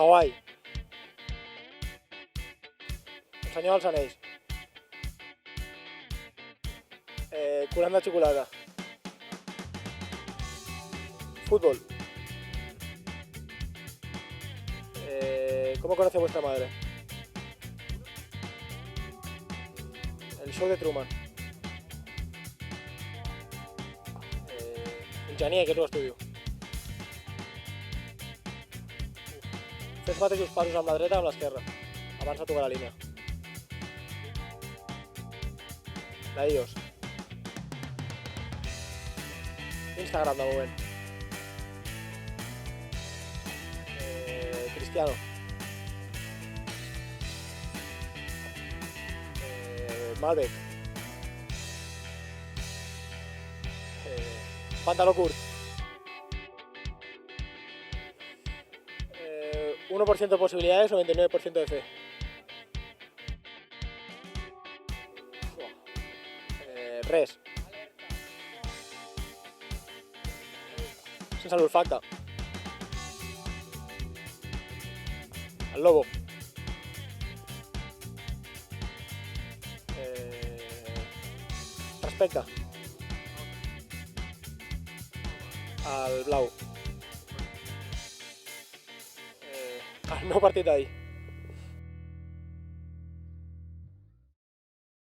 Hawaii. El Senyor dels Anells. Curant de xocolata. Fútbol. ¿Cómo conoce a vuestra madre? El show de Truman. Enginyer, que és l'estudi. Fer els mateixos passos amb la dreta amb l'esquerra, abans de tocar la línia. La iOS. Instagram, de moment. Cristiano. Malbec. Pantaló curt. 1% de posibilidades o 29% de fe. Res. Sense l'olfacte. El lobo. Respecte. El blau. El meu partit d'ahir.